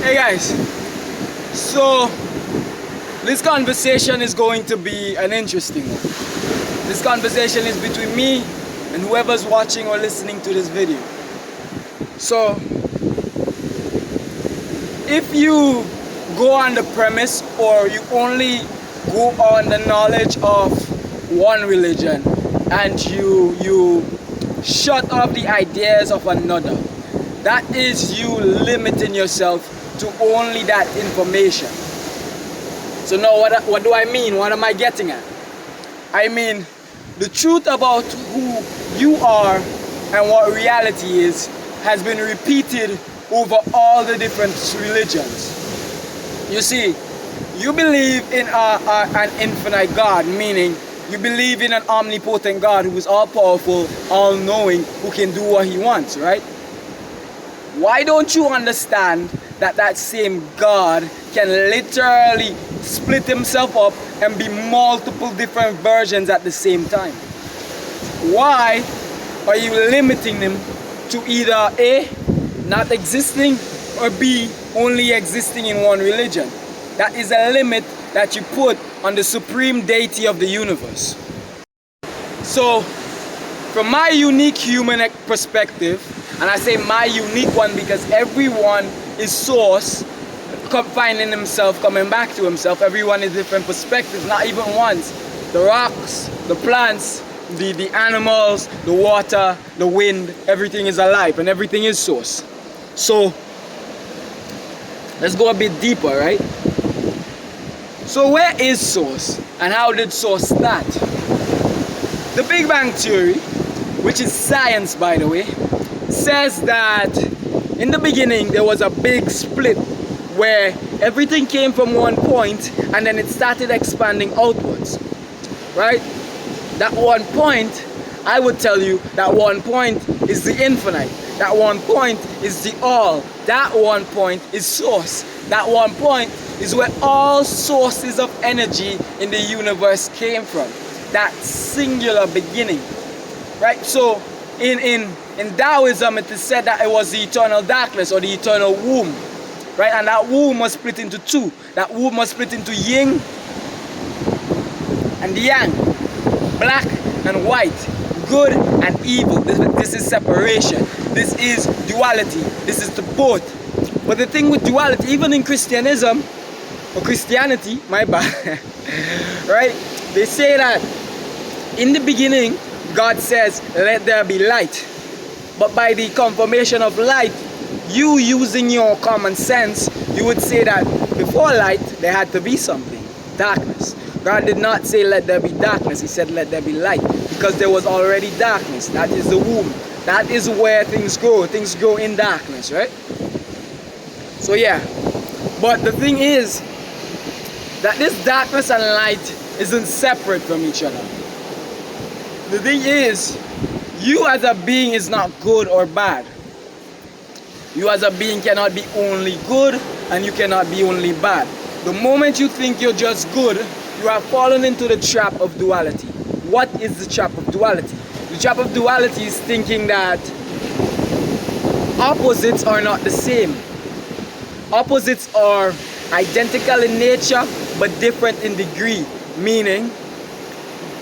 Hey guys, so this conversation is going to be an interesting one. This conversation is between me and whoever's watching or listening to this video. So if you go on the premise or you only go on the knowledge of one religion and you shut off the ideas of another, that is you limiting yourself to only that information. So now what do I mean? What am I getting at? I mean the truth about who you are and what reality is has been repeated over all the different religions. You see, you believe in an infinite God, meaning you believe in an omnipotent God who is all-powerful, all-knowing, who can do what he wants, right? Why don't you understand that that same God can literally split himself up and be multiple different versions at the same time? Why are you limiting him to either A, not existing, or B, only existing in one religion? That is a limit that you put on the supreme deity of the universe. So, from my unique human perspective, and I say my unique one because everyone is source, finding himself, coming back to himself. Everyone is different perspectives, not even ones. The rocks, the plants, the animals, the water, the wind, everything is alive and everything is source. So, let's go a bit deeper, right? So where is source and how did source start? The Big Bang Theory, which is science by the way, says that in the beginning there was a big split where everything came from one point and then it started expanding outwards, right? That one point, I would tell you, that one point is the infinite. That one point is the all. That one point is source. That one point is where all sources of energy in the universe came from. That singular beginning, right? So in Taoism it is said that it was the eternal darkness or the eternal womb, right? And that womb was split into two. That womb was split into yin and yang, black and white, good and evil. This is separation. This is duality. This is the both. But the thing with duality, even in Christianism, or Christianity, my bad, right? They say that in the beginning, God says, let there be light. But by the confirmation of light, you using your common sense, you would say that before light, there had to be something, darkness. God did not say let there be darkness, he said let there be light. Because there was already darkness, that is the womb. That is where things grow in darkness, right? So yeah, but the thing is, that this darkness and light isn't separate from each other. The thing is, you as a being is not good or bad. You as a being cannot be only good and you cannot be only bad. The moment you think you're just good, you have fallen into the trap of duality. What is the trap of duality? The trap of duality is thinking that opposites are not the same. Opposites are identical in nature but different in degree. Meaning,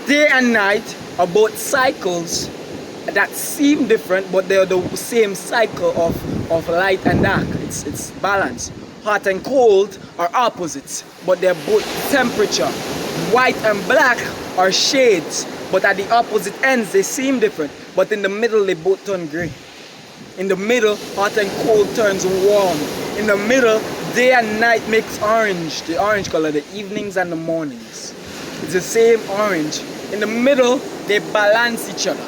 day and night are both cycles that seem different, but they are the same cycle of light and dark. It's balance. Hot and cold are opposites, but they're both temperature. White and black are shades, but at the opposite ends they seem different, but in the middle they both turn gray. In the middle, hot and cold turns warm. In the middle, day and night makes orange, the orange color, the evenings and the mornings. It's the same orange. In the middle, they balance each other,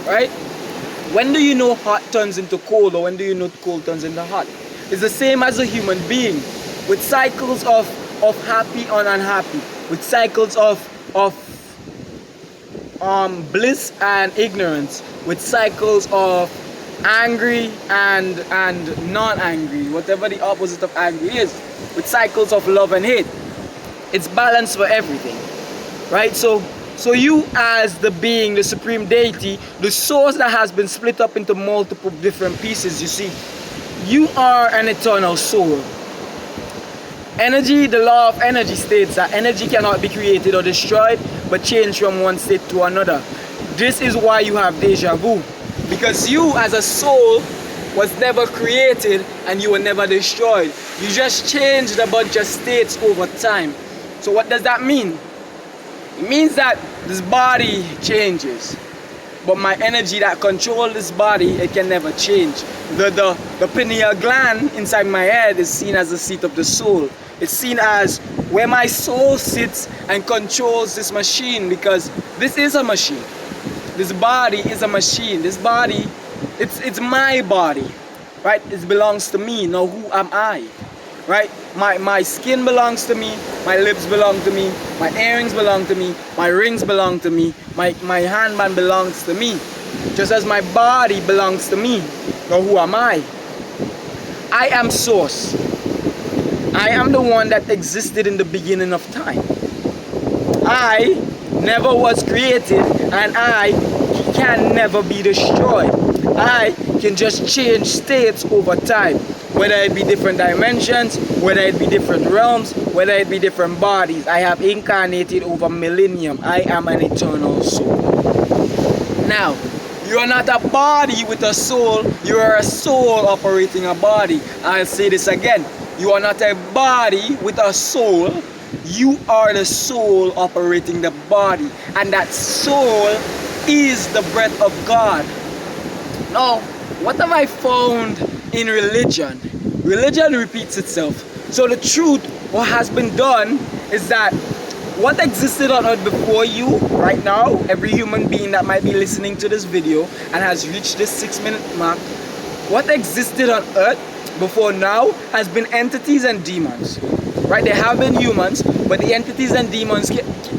right? When do you know hot turns into cold, or when do you know cold turns into hot? It's the same as a human being, with cycles of happy and unhappy, with cycles of bliss and ignorance, with cycles of angry and non-angry, whatever the opposite of angry is, with cycles of love and hate. It's balance for everything, right? So you as the being, the supreme deity, the source that has been split up into multiple different pieces, you see, you are an eternal soul. Energy, the law of energy states that energy cannot be created or destroyed, but changed from one state to another. This is why you have deja vu. Because you as a soul was never created and you were never destroyed. You just changed a bunch of states over time. So what does that mean? It means that this body changes, but my energy that controls this body, it can never change. The pineal gland inside my head is seen as the seat of the soul. It's seen as where my soul sits and controls this machine, because this is a machine. This body is a machine. This body, it's my body, right? It belongs to me. Now who am I? Right? My skin belongs to me, my lips belong to me, my earrings belong to me, my rings belong to me, my handband belongs to me. Just as my body belongs to me. Now who am I? I am source. I am the one that existed in the beginning of time. I never was created and I can never be destroyed. I can just change states over time. Whether it be different dimensions, whether it be different realms, whether it be different bodies. I have incarnated over millennium. I am an eternal soul. Now, you are not a body with a soul. You are a soul operating a body. I'll say this again. You are not a body with a soul. You are the soul operating the body. And that soul is the breath of God. Now, what have I found in religion? Religion repeats itself. So the truth, what has been done is that what existed on earth before you right now, every human being that might be listening to this video and has reached this 6-minute mark, what existed on earth before now has been entities and demons. Right? There have been humans, but the entities and demons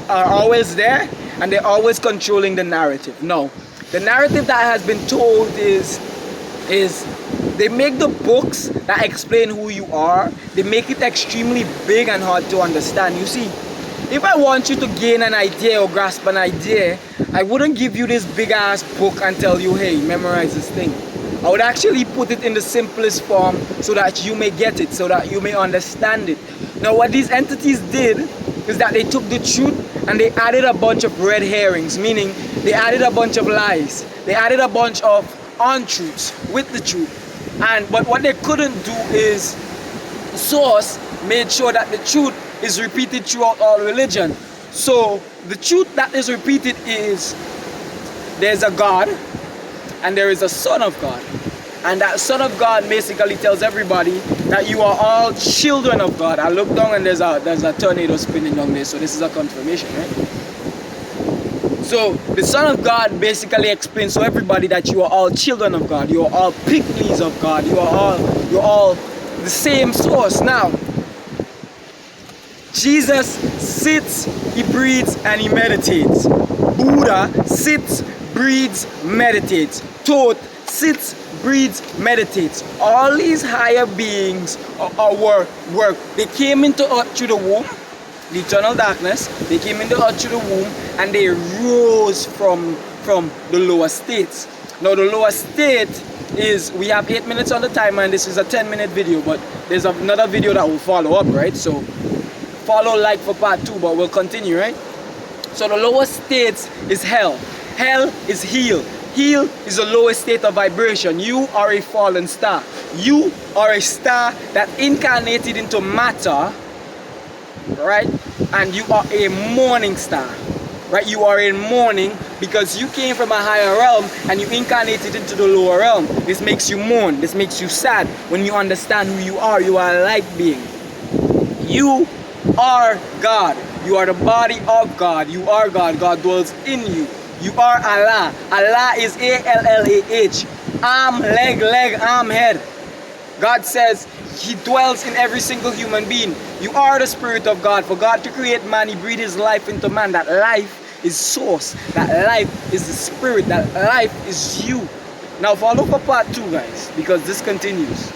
are always there and they're always controlling the narrative. No. The narrative that has been told is they make the books that explain who you are, they make it extremely big and hard to understand. You see, if I want you to gain an idea or grasp an idea, I wouldn't give you this big ass book and tell you, hey, memorize this thing. I would actually put it in the simplest form so that you may get it, so that you may understand it. Now what these entities did is that they took the truth and they added a bunch of red herrings, meaning they added a bunch of lies. They added a bunch of untruths with the truth. But what they couldn't do is Source made sure that the truth is repeated throughout all religion. So the truth that is repeated is there's a God and there is a Son of God. And that Son of God basically tells everybody that you are all children of God. I look down and there's a tornado spinning down there, so this is a confirmation, right? So the Son of God basically explains to everybody that you are all children of God. You are all pygmies of God. You're all the same source. Now, Jesus sits, he breathes, and he meditates. Buddha sits, breathes, meditates. Thoth sits, breathes, meditates. All these higher beings were they came into earth through the womb, the eternal darkness. They came into earth through the womb and they rose from the lower states. Now the lower state is, we have 8 minutes on the timer and this is a 10-minute video, but there's another video that will follow up, right? So follow like for part 2, but we'll continue, right? So the lowest state is hell. Hell is hell. Hell is the lowest state of vibration. You are a fallen star. You are a star that incarnated into matter, right? And you are a morning star, right? You are in mourning because you came from a higher realm and you incarnated into the lower realm. This makes you mourn. This makes you sad. When you understand who you are a light being. You are God. You are the body of God. You are God. God dwells in you. You are Allah. Allah is A-L-L-A-H. Arm, leg, arm, head. God says he dwells in every single human being. You are the Spirit of God. For God to create man, he breathed his life into man. That life is source. That life is the Spirit. That life is you. Now follow for part 2, guys, because this continues.